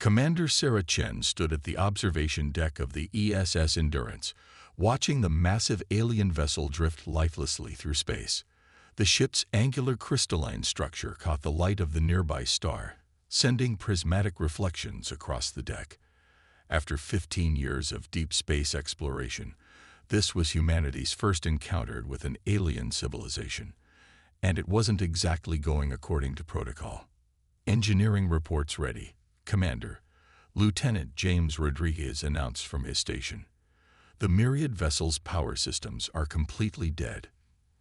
Commander Sarah Chen stood at the observation deck of the ESS Endurance, watching the massive alien vessel drift lifelessly through space. The ship's angular crystalline structure caught the light of the nearby star, sending prismatic reflections across the deck. After 15 years of deep space exploration, this was humanity's first encounter with an alien civilization, and it wasn't exactly going according to protocol. Engineering reports ready, Commander. Lieutenant James Rodriguez announced from his station. The Myriad vessel's power systems are completely dead.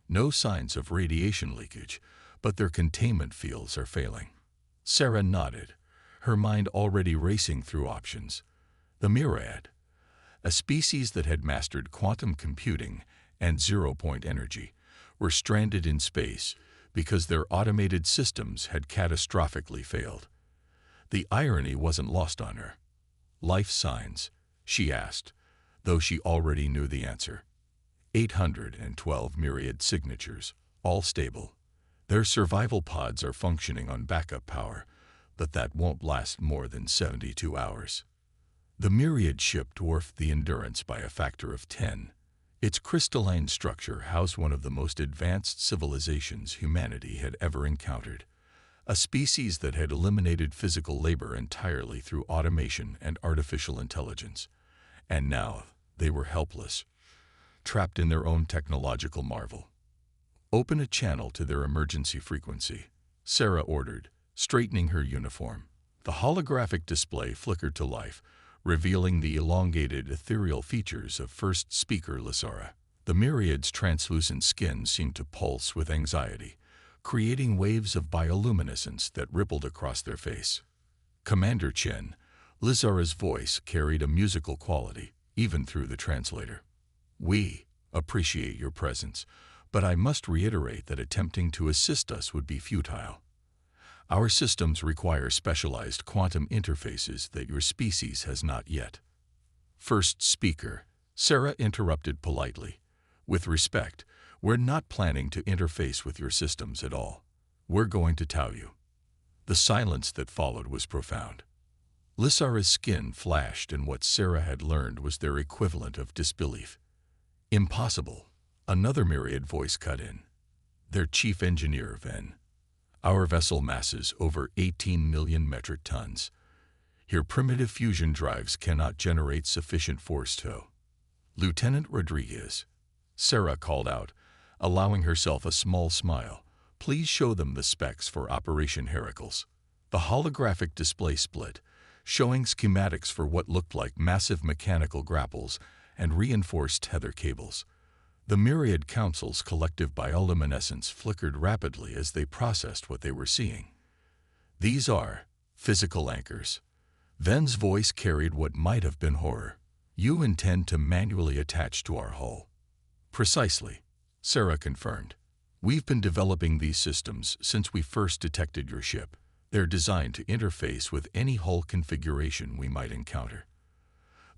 No signs of radiation leakage, but their containment fields are failing. Sarah nodded, her mind already racing through options. The Myriad, a species that had mastered quantum computing and zero-point energy, were stranded in space because their automated systems had catastrophically failed. The irony wasn't lost on her. Life signs, she asked, though she already knew the answer. 812 Myriad signatures, all stable. Their survival pods are functioning on backup power, but that won't last more than 72 hours. The Myriad ship dwarfed the Endurance by a factor of 10. Its crystalline structure housed one of the most advanced civilizations humanity had ever encountered, a species that had eliminated physical labor entirely through automation and artificial intelligence. And now they were helpless, trapped in their own technological marvel. "Open a channel to their emergency frequency," Sarah ordered, straightening her uniform. The holographic display flickered to life, revealing the elongated, ethereal features of first speaker Lysara. The Myriad's translucent skin seemed to pulse with anxiety, creating waves of bioluminescence that rippled across their face. "Commander Chen," Lysara's voice carried a musical quality, even through the translator. "We appreciate your presence, but I must reiterate that attempting to assist us would be futile. Our systems require specialized quantum interfaces that your species has not yet." "First speaker," Sarah interrupted politely. "With respect, we're not planning to interface with your systems at all. We're going to tell you." The silence that followed was profound. Lysara's skin flashed, and what Sarah had learned was their equivalent of disbelief. "Impossible," another Myriad voice cut in. Their chief engineer, Ven. "Our vessel masses over 18 million metric tons. Your primitive fusion drives cannot generate sufficient force tow." "Lieutenant Rodriguez," Sarah called out, allowing herself a small smile, "please show them the specs for Operation Heracles." The holographic display split, showing schematics for what looked like massive mechanical grapples and reinforced tether cables. The Myriad Council's collective bioluminescence flickered rapidly as they processed what they were seeing. "These are physical anchors." Ven's voice carried what might have been horror. "You intend to manually attach to our hull." "Precisely," Sarah confirmed. "We've been developing these systems since we first detected your ship. They're designed to interface with any hull configuration we might encounter.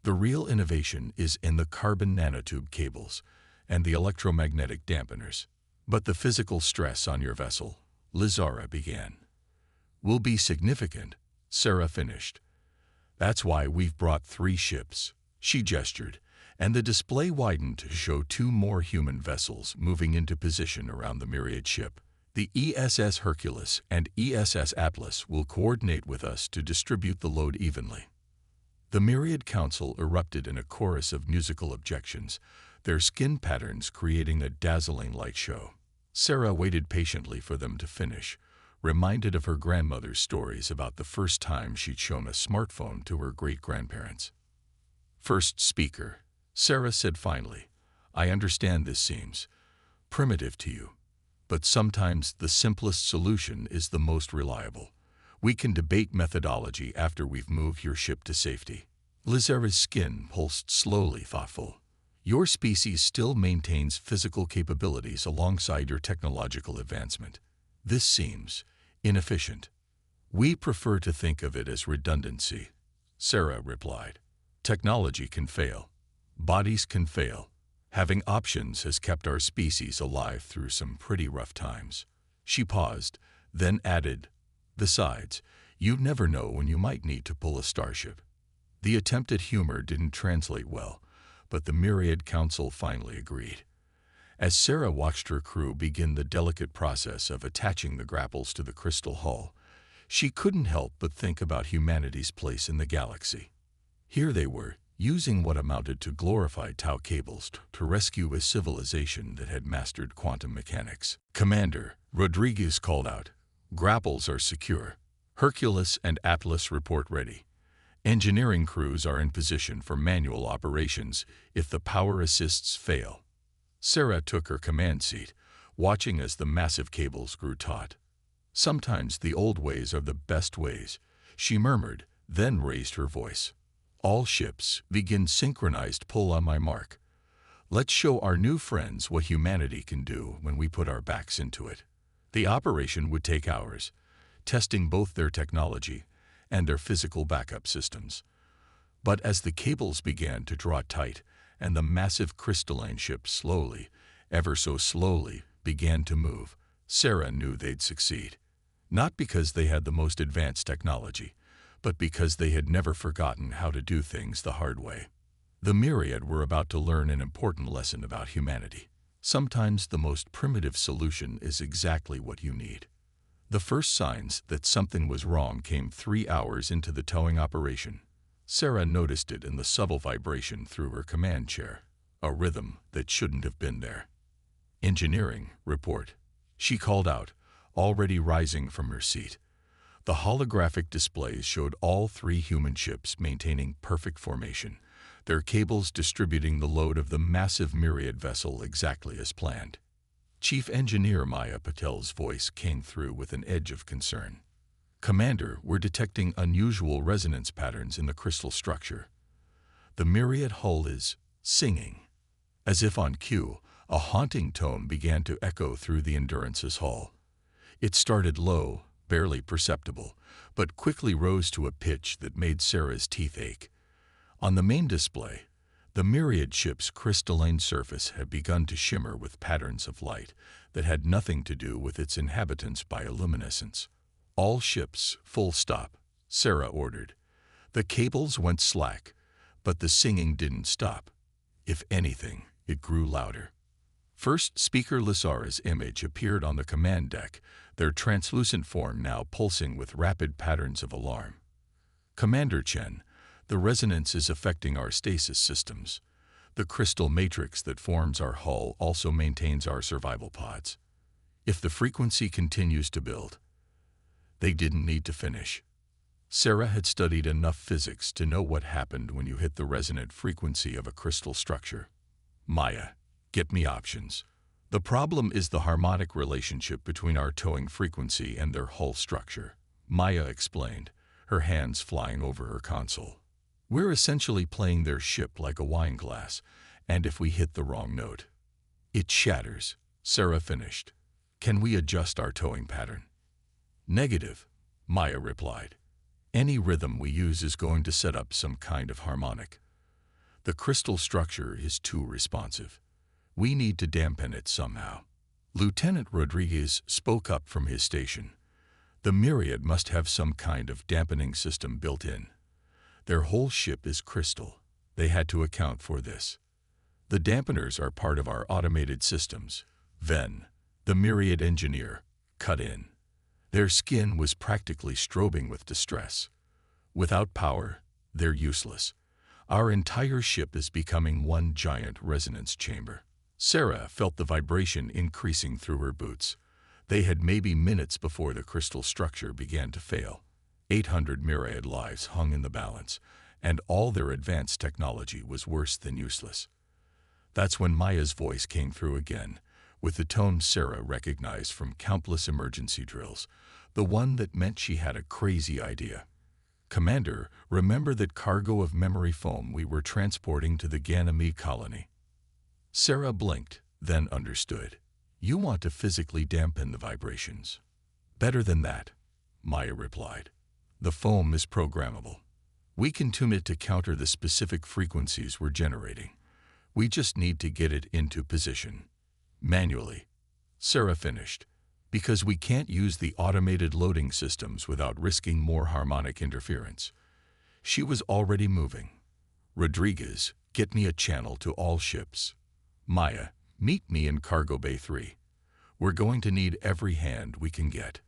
The real innovation is in the carbon nanotube cables and the electromagnetic dampeners. But the physical stress on your vessel," Lysara began, "will be significant," Sarah finished. "That's why we've brought 3 ships." She gestured, and the display widened to show 2 more human vessels moving into position around the Myriad ship. "The ESS Hercules and ESS Atlas will coordinate with us to distribute the load evenly." The Myriad Council erupted in a chorus of musical objections, their skin patterns creating a dazzling light show. Sarah waited patiently for them to finish, reminded of her grandmother's stories about the first time she'd shown a smartphone to her great-grandparents. "First speaker," Sarah said finally, "I understand this seems primitive to you, but sometimes the simplest solution is the most reliable. We can debate methodology after we've moved your ship to safety." Lysara's skin pulsed slowly, thoughtful. "Your species still maintains physical capabilities alongside your technological advancement. This seems inefficient." "We prefer to think of it as redundancy," Sarah replied. "Technology can fail. Bodies can fail. Having options has kept our species alive through some pretty rough times." She paused, then added, "Besides, You never know when you might need to pull a starship. The attempt at humor didn't translate well, but the Myriad Council finally agreed. As Sarah watched her crew begin the delicate process of attaching the grapples to the crystal hull, she couldn't help but think about humanity's place in the galaxy. Here they were, using what amounted to glorified tau cables to rescue a civilization that had mastered quantum mechanics. "Commander," Rodriguez called out, "grapples are secure. Hercules and Atlas report ready. Engineering crews are in position for manual operations if the power assists fail." Sarah took her command seat, watching as the massive cables grew taut. "Sometimes the old ways are the best ways," she murmured, then raised her voice. "All ships, begin synchronized pull on my mark. Let's show our new friends what humanity can do when we put our backs into it." The operation would take hours, testing both their technology and their physical backup systems. But as the cables began to draw tight and the massive crystalline ship slowly, ever so slowly, began to move, Sarah knew they'd succeed. Not because they had the most advanced technology, but because they had never forgotten how to do things the hard way. The Myriad were about to learn an important lesson about humanity. Sometimes the most primitive solution is exactly what you need. The first signs that something was wrong came 3 hours into the towing operation. Sarah noticed it in the subtle vibration through her command chair, a rhythm that shouldn't have been there. "Engineering, report," she called out, already rising from her seat. The holographic displays showed all 3 human ships maintaining perfect formation, their cables distributing the load of the massive Myriad vessel exactly as planned. Chief Engineer Maya Patel's voice came through with an edge of concern. "Commander, we're detecting unusual resonance patterns in the crystal structure. The Myriad hull is singing." As if on cue, a haunting tone began to echo through the Endurance's hull. It started low, barely perceptible, but quickly rose to a pitch that made Sarah's teeth ache. On the main display, the Myriad ship's crystalline surface had begun to shimmer with patterns of light that had nothing to do with its inhabitants' bioluminescence. "All ships, full stop," Sarah ordered. The cables went slack, but the singing didn't stop. If anything, it grew louder. First Speaker Lysara's image appeared on the command deck, their translucent form now pulsing with rapid patterns of alarm. "Commander Chen, the resonance is affecting our stasis systems. The crystal matrix that forms our hull also maintains our survival pods. If the frequency continues to build..." They didn't need to finish. Sarah had studied enough physics to know what happened when you hit the resonant frequency of a crystal structure. "Maya, get me options. The problem is the harmonic relationship between our towing frequency and their hull structure," Maya explained, her hands flying over her console. "We're essentially playing their ship like a wine glass, and if we hit the wrong note, it shatters," Sarah finished. "Can we adjust our towing pattern?" "Negative," Maya replied. "Any rhythm we use is going to set up some kind of harmonic. The crystal structure is too responsive. We need to dampen it somehow." Lieutenant Rodriguez spoke up from his station. "The Myriad must have some kind of dampening system built in. Their whole ship is crystal. They had to account for this. The dampeners are part of our automated systems." Then, the Myriad engineer cut in. Their skin was practically strobing with distress. "Without power, they're useless. Our entire ship is becoming one giant resonance chamber." Sarah felt the vibration increasing through her boots. They had maybe minutes before the crystal structure began to fail. 800 Myriad lives hung in the balance, and all their advanced technology was worse than useless. That's when Maya's voice came through again, with the tone Sarah recognized from countless emergency drills, the one that meant she had a crazy idea. "Commander, remember that cargo of memory foam we were transporting to the Ganymede colony?" Sarah blinked, then understood. "You want to physically dampen the vibrations." "Better than that," Maya replied. "The foam is programmable. We can tune it to counter the specific frequencies we're generating. We just need to get it into position. Manually." Sarah finished. Because we can't use the automated loading systems without risking more harmonic interference. She was already moving. Rodriguez, get me a channel to all ships. Maya, meet me in Cargo Bay 3. We're going to need every hand we can get.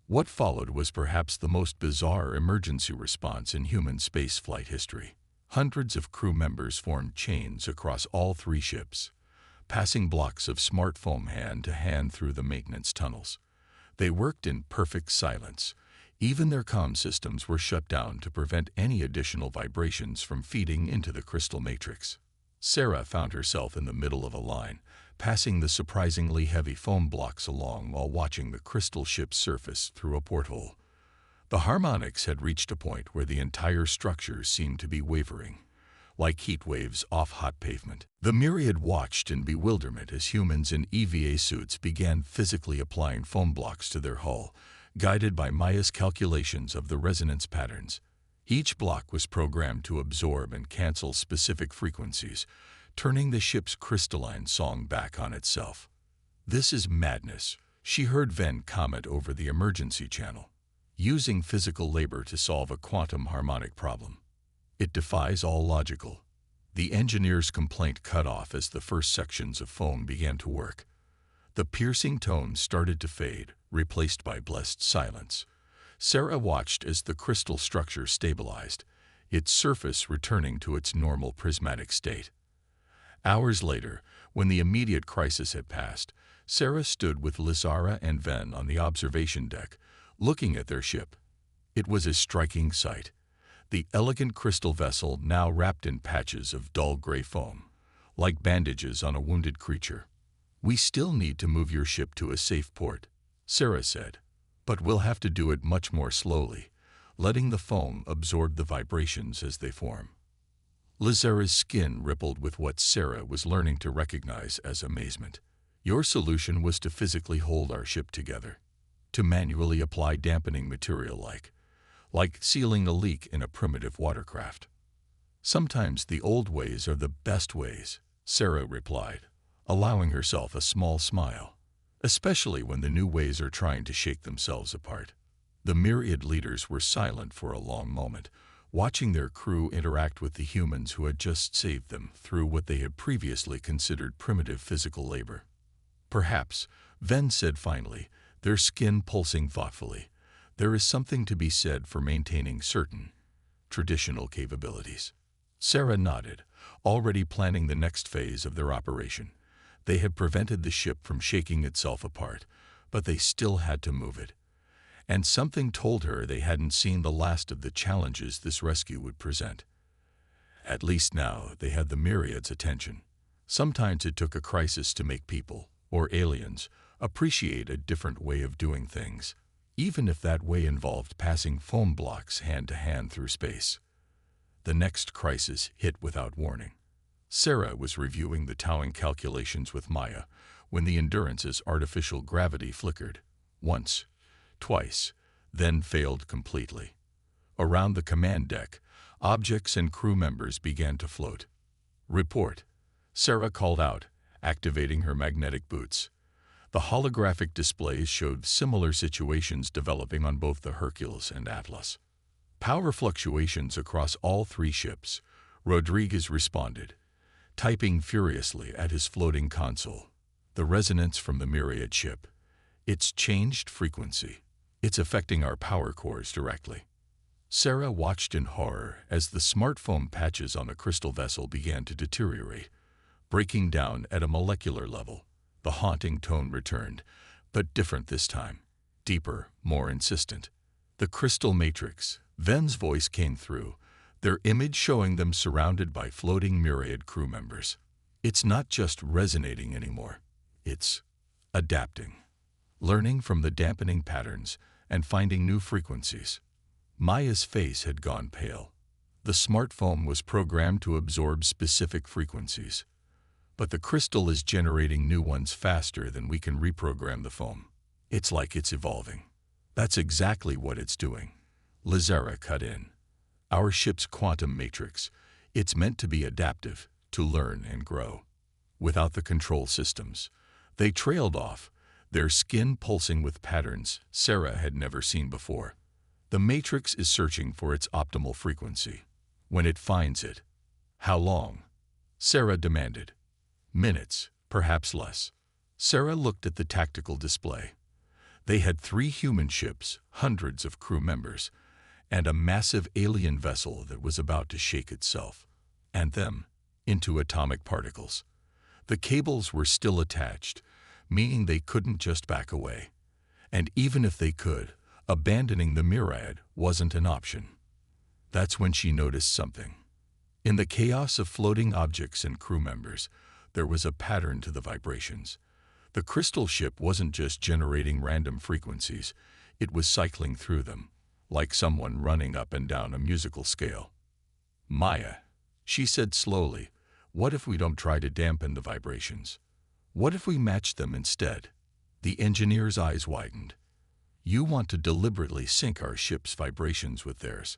What followed was perhaps the most bizarre emergency response in human spaceflight history. Hundreds of crew members formed chains across all 3 ships, passing blocks of smart foam hand to hand through the maintenance tunnels. They worked in perfect silence. Even their comm systems were shut down to prevent any additional vibrations from feeding into the crystal matrix. Sarah found herself in the middle of a line, passing the surprisingly heavy foam blocks along while watching the crystal ship's surface through a porthole. The harmonics had reached a point where the entire structure seemed to be wavering, like heat waves off hot pavement. The myriad watched in bewilderment as humans in EVA suits began physically applying foam blocks to their hull, guided by Maya's calculations of the resonance patterns. Each block was programmed to absorb and cancel specific frequencies, turning the ship's crystalline song back on itself. "This is madness," she heard Ven comment over the emergency channel. "Using physical labor to solve a quantum harmonic problem. It defies all logical." The engineer's complaint cut off as the first sections of foam began to work. The piercing tones started to fade, replaced by blessed silence. Sarah watched as the crystal structure stabilized, its surface returning to its normal prismatic state. Hours later, when the immediate crisis had passed, Sarah stood with Lizara and Ven on the observation deck, looking at their ship. It was a striking sight. The elegant crystal vessel now wrapped in patches of dull gray foam, like bandages on a wounded creature. "We still need to move your ship to a safe port," Sarah said, "but we'll have to do it much more slowly, letting the foam absorb the vibrations as they form." Lizara's skin rippled with what Sarah was learning to recognize as amazement. "Your solution was to physically hold our ship together, to manually apply dampening material like sealing a leak in a primitive watercraft." "Sometimes the old ways are the best ways," Sarah replied, allowing herself a small smile, "especially when the new ways are trying to shake themselves apart." The myriad leaders were silent for a long moment, watching their crew interact with the humans who had just saved them through what they had previously considered primitive physical labor. "Perhaps," Ven said finally, their skin pulsing thoughtfully, "there is something to be said for maintaining certain traditional capabilities." Sarah nodded, already planning the next phase of their operation. They had prevented the ship from shaking itself apart, but they still had to move it. And something told her they hadn't seen the last of the challenges this rescue would present. At least now they had the myriad's attention. Sometimes it took a crisis to make people, or aliens, appreciate a different way of doing things, even if that way involved passing foam blocks hand to hand through space. The next crisis hit without warning. Sarah was reviewing the towing calculations with Maya when the Endurance's artificial gravity flickered. Once, twice, then failed completely. Around the command deck, objects and crew members began to float. "Report," Sarah called out, activating her magnetic boots. The holographic displays showed similar situations developing on both the Hercules and Atlas. "Power fluctuations across all 3 ships," Rodriguez responded, typing furiously at his floating console. "The resonance from the myriad ship. It's changed frequency. It's affecting our power cores directly." Sarah watched in horror as the smart foam patches on the crystal vessel began to deteriorate, breaking down at a molecular level. The haunting tone returned, but different this time. Deeper, more insistent. "The crystal matrix," Ven's voice came through, their image showing them surrounded by floating myriad crew members. "It's not just resonating anymore. It's adapting, learning from the dampening patterns and finding new frequencies." Maya's face had gone pale. The smart foam was programmed to absorb specific frequencies, but the crystal is generating new ones faster than we can reprogram the foam. "It's like it's evolving." "That's exactly what it's doing," Lizara cut in. "Our ship's quantum matrix. It's meant to be adaptive, to learn and grow." Without the control systems, they trailed off, their skin pulsing with patterns Sarah had never seen before. The Matrix is searching for its optimal frequency. When it finds it, how long? Sarah demanded. Minutes, perhaps less. Sarah looked at the tactical display. They had 3 human ships, hundreds of crew members, and a massive alien vessel that was about to shake itself, and them, into atomic particles. The cables were still attached, meaning they couldn't just back away. And even if they could, abandoning the myriad wasn't an option. That's when she noticed something. In the chaos of floating objects and crew members, there was a pattern to the vibrations. The crystal ship wasn't just generating random frequencies, it was cycling through them, like someone running up and down a musical scale. Maya, she said slowly, what if we don't try to dampen the vibrations? What if we match them instead? The engineer's eyes widened. You want to deliberately sync our ship's vibrations with theirs.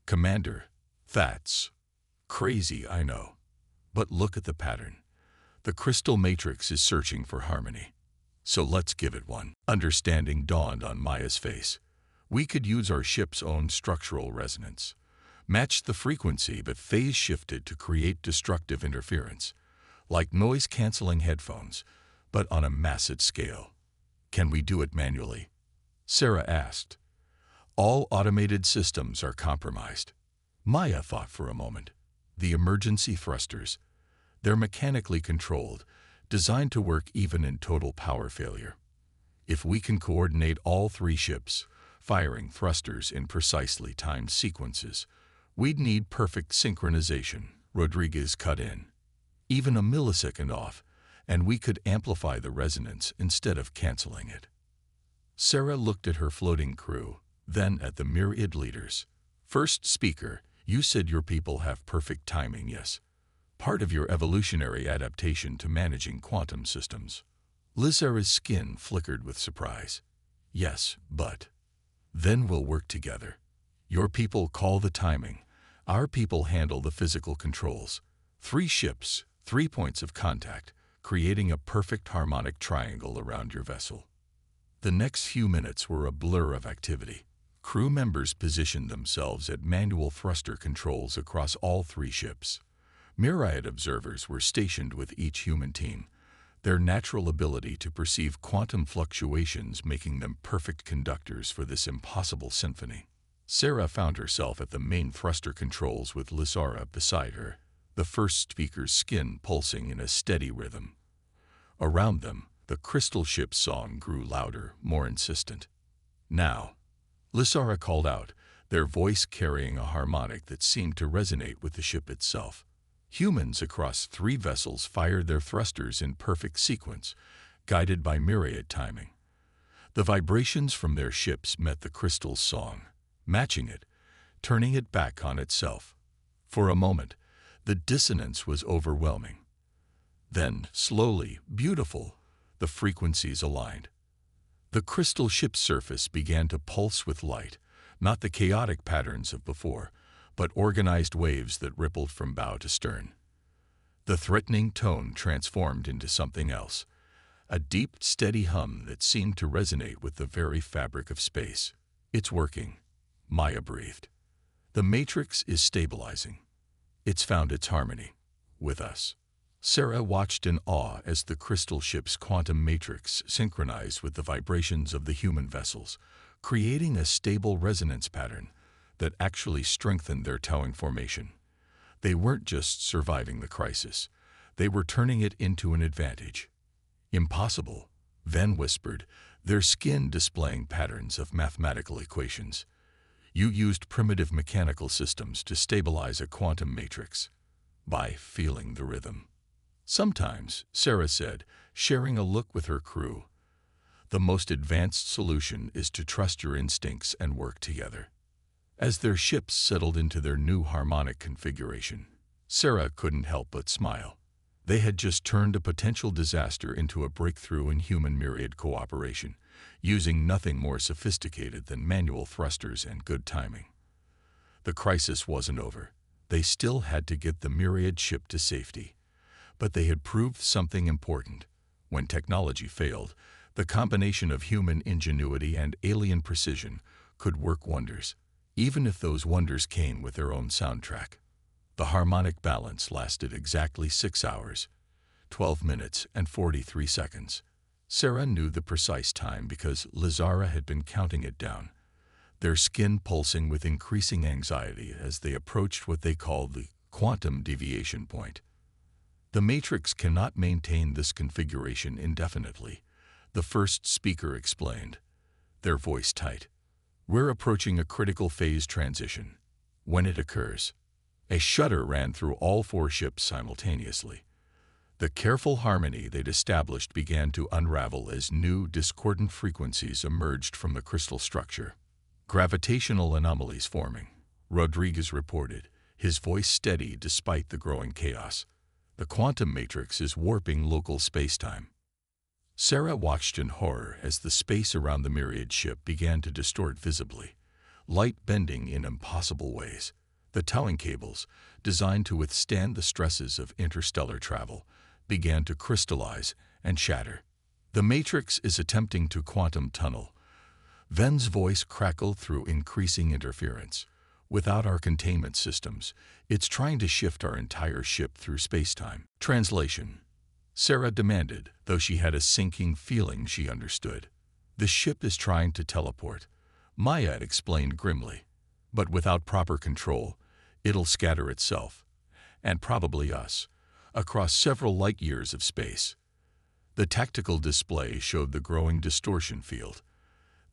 Commander, that's crazy, I know. But look at the pattern. The crystal matrix is searching for harmony. So let's give it one. Understanding dawned on Maya's face. We could use our ship's own structural resonance. Match the frequency but phase shifted to create destructive interference. Like noise-canceling headphones, but on a massive scale. Can we do it manually? Sarah asked. All automated systems are compromised. Maya thought for a moment. The emergency thrusters. They're mechanically controlled, designed to work even in total power failure. If we can coordinate all 3 ships, firing thrusters in precisely timed sequences, we'd need perfect synchronization, Rodriguez cut in. Even a millisecond off, and we could amplify the resonance instead of canceling it. Sarah looked at her floating crew, then at the myriad leaders. First speaker, you said your people have perfect timing, yes? Part of your evolutionary adaptation to managing quantum systems. Lizara's skin flickered with surprise. Yes, but then we'll work together. Your people call the timing. Our people handle the physical controls. 3 ships, 3 points of contact, creating a perfect harmonic triangle around your vessel. The next few minutes were a blur of activity. Crew members positioned themselves at manual thruster controls across all 3 ships. Myriad observers were stationed with each human team, their natural ability to perceive quantum fluctuations making them perfect conductors for this impossible symphony. Sarah found herself at the main thruster controls with Lizara beside her, the first speaker's skin pulsing in a steady rhythm. Around them, the crystal ship's song grew louder, more insistent. Now, Lizara called out, their voice carrying a harmonic that seemed to resonate with the ship itself. Humans across 3 vessels fired their thrusters in perfect sequence, guided by myriad timing. The vibrations from their ships met the crystal's song, matching it, turning it back on itself. For a moment, the dissonance was overwhelming. Then, slowly, beautiful, the frequencies aligned. The crystal ship's surface began to pulse with light, not the chaotic patterns of before, but organized waves that rippled from bow to stern. The threatening tone transformed into something else, a deep, steady hum that seemed to resonate with the very fabric of space. It's working, Maya breathed. The matrix is stabilizing. It's found its harmony. With us. Sarah watched in awe as the crystal ship's quantum matrix synchronized with the vibrations of the human vessels, creating a stable resonance pattern that actually strengthened their towing formation. They weren't just surviving the crisis, they were turning it into an advantage. Impossible, Ven whispered, their skin displaying patterns of mathematical equations. You used primitive mechanical systems to stabilize a quantum matrix. By feeling the rhythm. Sometimes, Sarah said, sharing a look with her crew. The most advanced solution is to trust your instincts and work together. As their ships settled into their new harmonic configuration, Sarah couldn't help but smile. They had just turned a potential disaster into a breakthrough in human myriad cooperation, using nothing more sophisticated than manual thrusters and good timing. The crisis wasn't over. They still had to get the myriad ship to safety. But they had proved something important. When technology failed, The combination of human ingenuity and alien precision could work wonders, even if those wonders came with their own soundtrack. The harmonic balance lasted exactly 6 hours, 12 minutes, and 43 seconds. Sarah knew the precise time because Lizara had been counting it down, their skin pulsing with increasing anxiety as they approached what they called the quantum deviation point. The matrix cannot maintain this configuration indefinitely, the first speaker explained, their voice tight. We're approaching a critical phase transition. When it occurs, a shudder ran through all 4 ships simultaneously. The careful harmony they'd established began to unravel as new, discordant frequencies emerged from the crystal structure. Gravitational anomalies forming, Rodriguez reported, his voice steady despite the growing chaos. The quantum matrix is warping local spacetime. Sarah watched in horror as the space around the Myriad ship began to distort visibly, light bending in impossible ways. The towing cables, designed to withstand the stresses of interstellar travel, began to crystallize and shatter. The matrix is attempting to quantum tunnel. Ven's voice crackled through increasing interference. Without our containment systems, it's trying to shift our entire ship through spacetime. Translation. Sarah demanded, though she had a sinking feeling she understood. The ship is trying to teleport, Maya had explained grimly. But without proper control, it'll scatter itself, and probably us, across several light-years of space. The tactical display showed the growing distortion field.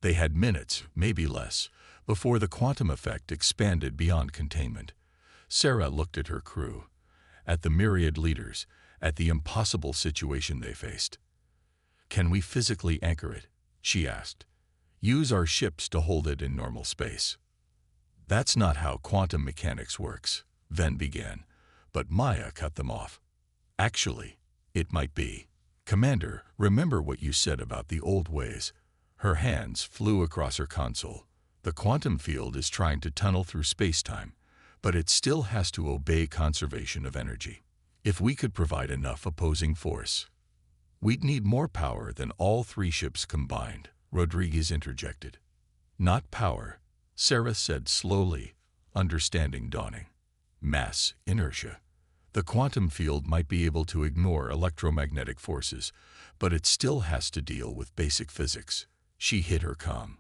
They had minutes, maybe less, before the quantum effect expanded beyond containment. Sarah looked at her crew, at the Myriad leaders, at the impossible situation they faced. "Can we physically anchor it?" she asked. "Use our ships to hold it in normal space." "That's not how quantum mechanics works," Ven began, but Maya cut them off. "Actually, it might be. Commander, remember what you said about the old ways." Her hands flew across her console. "The quantum field is trying to tunnel through spacetime, but it still has to obey conservation of energy. If we could provide enough opposing force, we'd need more power than all 3 ships combined," Rodriguez interjected. "Not power," Sarah said slowly, understanding dawning. "Mass inertia. The quantum field might be able to ignore electromagnetic forces, but it still has to deal with basic physics." She hit her calm.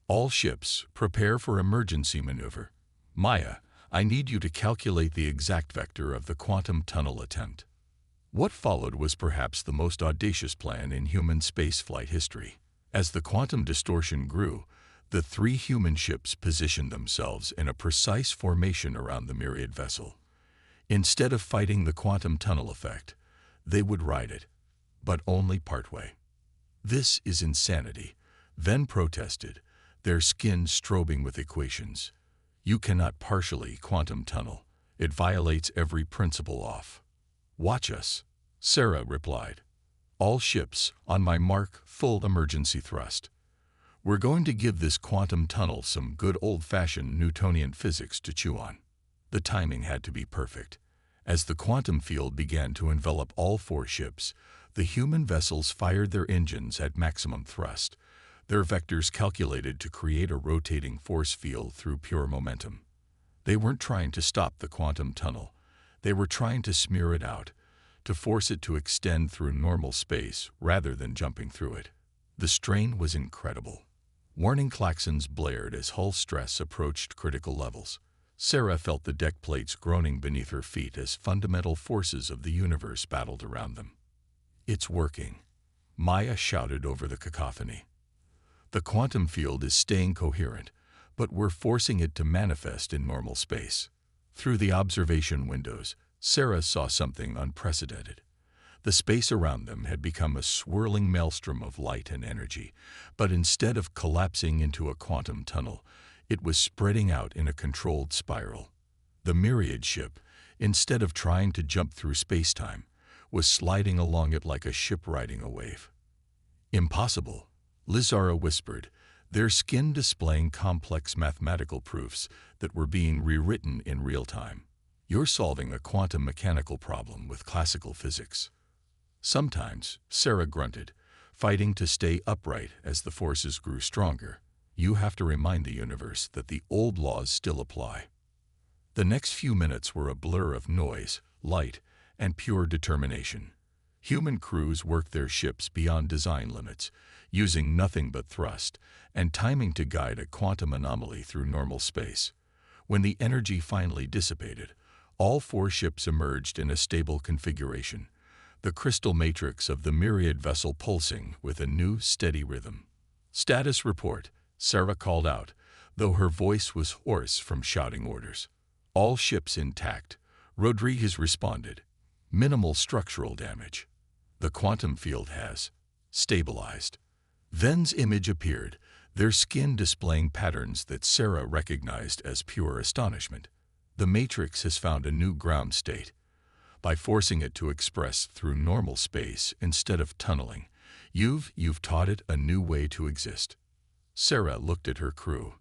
"All ships, prepare for emergency maneuver. Maya, I need you to calculate the exact vector of the quantum tunnel attempt." What followed was perhaps the most audacious plan in human spaceflight history. As the quantum distortion grew, the 3 human ships positioned themselves in a precise formation around the Myriad vessel. Instead of fighting the quantum tunnel effect, they would ride it, but only partway. "This is insanity," Ven protested, their skin strobing with equations. "You cannot partially quantum tunnel. It violates every principle off." "Watch us," Sarah replied. "All ships, on my mark, full emergency thrust. We're going to give this quantum tunnel some good old-fashioned Newtonian physics to chew on." The timing had to be perfect. As the quantum field began to envelop all 4 ships, the human vessels fired their engines at maximum thrust, their vectors calculated to create a rotating force field through pure momentum. They weren't trying to stop the quantum tunnel. They were trying to smear it out, to force it to extend through normal space rather than jumping through it. The strain was incredible. Warning klaxons blared as hull stress approached critical levels. Sarah felt the deck plates groaning beneath her feet as fundamental forces of the universe battled around them. "It's working," Maya shouted over the cacophony. "The quantum field is staying coherent, but we're forcing it to manifest in normal space." Through the observation windows, Sarah saw something unprecedented. The space around them had become a swirling maelstrom of light and energy, but instead of collapsing into a quantum tunnel, it was spreading out in a controlled spiral. The Myriad ship, instead of trying to jump through spacetime, was sliding along it like a ship riding a wave. "Impossible," Lizara whispered, their skin displaying complex mathematical proofs that were being rewritten in real time. "You're solving a quantum mechanical problem with classical physics." "Sometimes," Sarah grunted, fighting to stay upright as the forces grew stronger. You have to remind the universe that the old laws still apply. The next few minutes were a blur of noise, light, and pure determination. Human crews worked their ships beyond design limits, using nothing but thrust and timing to guide a quantum anomaly through normal space. When the energy finally dissipated, all 4 ships emerged in a stable configuration, the crystal matrix of the myriad vessel pulsing with a new, steady rhythm. "Status report," Sarah called out, though her voice was hoarse from shouting orders. "All ships intact," Rodriguez responded. "Minimal structural damage. The quantum field has stabilized." Ven's image appeared, their skin displaying patterns that Sarah recognized as pure astonishment. "The matrix has found a new ground state. By forcing it to express through normal space instead of tunneling, you've taught it a new way to exist." Sarah looked at her crew,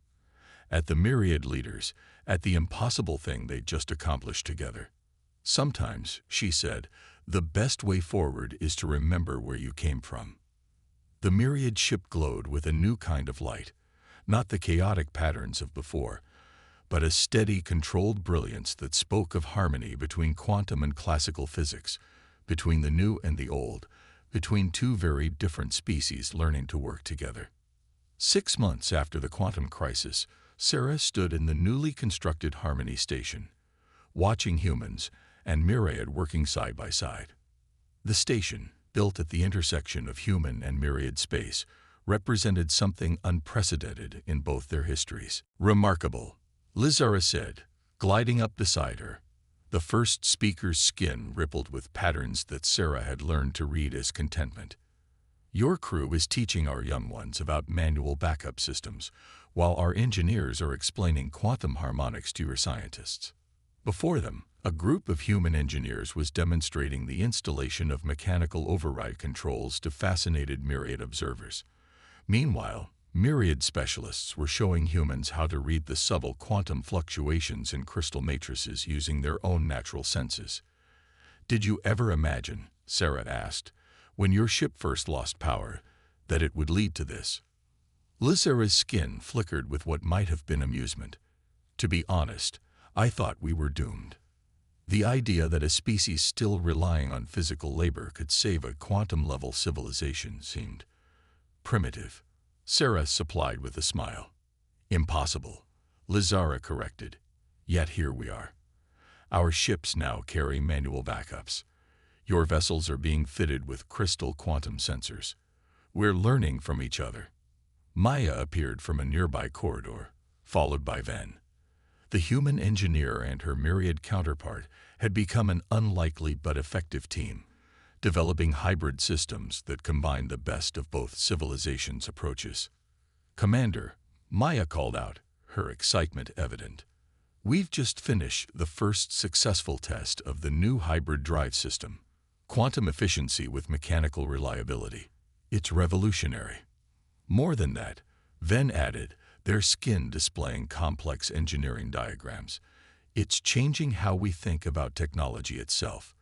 at the myriad leaders, at the impossible thing they'd just accomplished together. "Sometimes," she said, "the best way forward is to remember where you came from." The myriad ship glowed with a new kind of light, not the chaotic patterns of before, but a steady, controlled brilliance that spoke of harmony between quantum and classical physics, between the new and the old, between 2 very different species learning to work together. 6 months after the quantum crisis, Sarah stood in the newly constructed Harmony Station, watching humans and myriad working side by side. The station, built at the intersection of human and myriad space, represented something unprecedented in both their histories. "Remarkable," Lizara said, gliding up beside her. The first speaker's skin rippled with patterns that Sarah had learned to read as contentment. "Your crew is teaching our young ones about manual backup systems, while our engineers are explaining quantum harmonics to your scientists." Before them, a group of human engineers was demonstrating the installation of mechanical override controls to fascinated myriad observers. Meanwhile, myriad specialists were showing humans how to read the subtle quantum fluctuations in crystal matrices using their own natural senses. "Did you ever imagine," Sarah asked, "when your ship first lost power, that it would lead to this?" Lizara's skin flickered with what might have been amusement. "To be honest, I thought we were doomed. The idea that a species still relying on physical labor could save a quantum-level civilization seemed primitive," Sarah supplied with a smile. "Impossible," Lizara corrected. "Yet here we are. Our ships now carry manual backups. Your vessels are being fitted with crystal quantum sensors. We're learning from each other." Maya appeared from a nearby corridor, followed by Ven. The human engineer and her myriad counterpart had become an unlikely but effective team, developing hybrid systems that combined the best of both civilizations' approaches. "Commander," Maya called out, her excitement evident. "We've just finished the first successful test of the new hybrid drive system. Quantum efficiency with mechanical reliability. It's revolutionary." More than that, Ven added, their skin displaying complex engineering diagrams. "It's changing how we think about technology itself.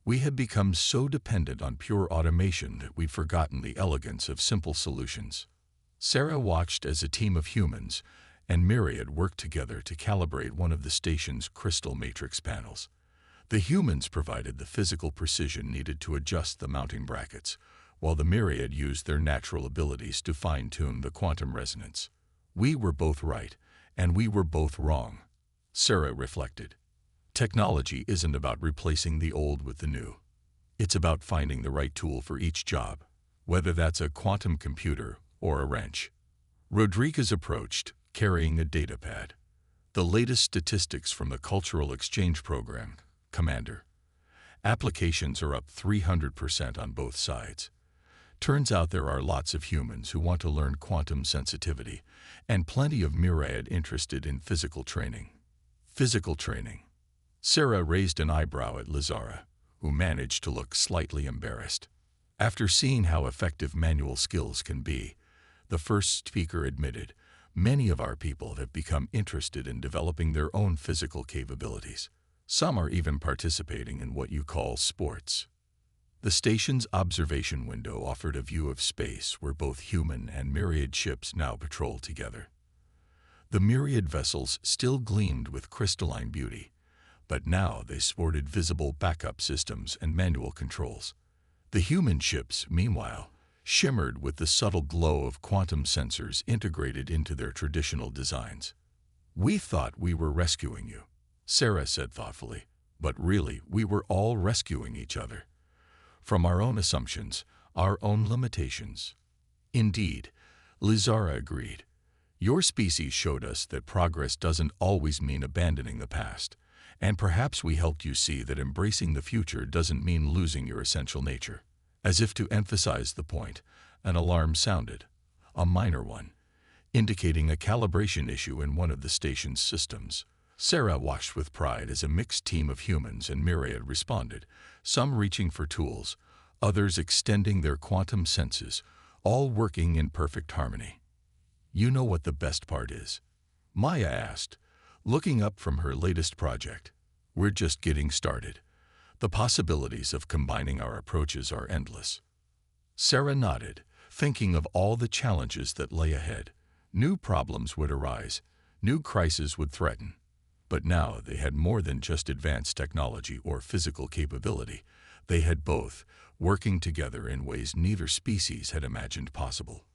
We have become so dependent on pure automation that we've forgotten the elegance of simple solutions." Sarah watched as a team of humans and myriad worked together to calibrate one of the station's crystal matrix panels. The humans provided the physical precision needed to adjust the mounting brackets, while the myriad used their natural abilities to fine-tune the quantum resonance. "We were both right, and we were both wrong," Sarah reflected. "Technology isn't about replacing the old with the new. It's about finding the right tool for each job, whether that's a quantum computer or a wrench." Rodriguez approached, carrying a datapad. "The latest statistics from the Cultural Exchange Program, Commander. Applications are up 300% on both sides. Turns out there are lots of humans who want to learn quantum sensitivity, and plenty of myriad interested in physical training." "Physical training?" Sarah raised an eyebrow at Lizara, who managed to look slightly embarrassed. After seeing how effective manual skills can be, the first speaker admitted, "Many of our people have become interested in developing their own physical capabilities. Some are even participating in what you call sports." The station's observation window offered a view of space where both human and myriad ships now patrolled together. The myriad vessels still gleamed with crystalline beauty, but now they sported visible backup systems and manual controls. The human ships, meanwhile, shimmered with the subtle glow of quantum sensors integrated into their traditional designs. "We thought we were rescuing you," Sarah said thoughtfully, "but really we were all rescuing each other. From our own assumptions, our own limitations." "Indeed," Lizara agreed. "Your species showed us that progress doesn't always mean abandoning the past, and perhaps we helped you see that embracing the future doesn't mean losing your essential nature." As if to emphasize the point, an alarm sounded, a minor one, indicating a calibration issue in one of the station's systems. Sarah watched with pride as a mixed team of humans and myriad responded, some reaching for tools, others extending their quantum senses, all working in perfect harmony. "You know what the best part is?" Maya asked, looking up from her latest project. "We're just getting started. The possibilities of combining our approaches are endless." Sarah nodded, thinking of all the challenges that lay ahead. New problems would arise, new crises would threaten. But now they had more than just advanced technology or physical capability. They had both, working together in ways neither species had imagined possible.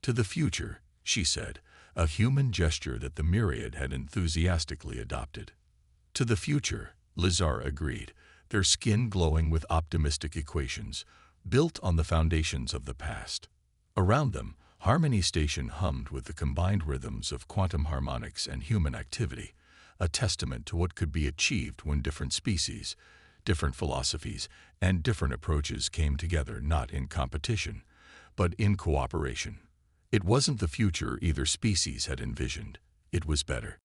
"To the future," she said, a human gesture that the myriad had enthusiastically adopted. "To the future," Lizara agreed, their skin glowing with optimistic equations, built on the foundations of the past. Around them, Harmony Station hummed with the combined rhythms of quantum harmonics and human activity, a testament to what could be achieved when different species, different philosophies, and different approaches came together not in competition, but in cooperation. It wasn't the future either species had envisioned. It was better.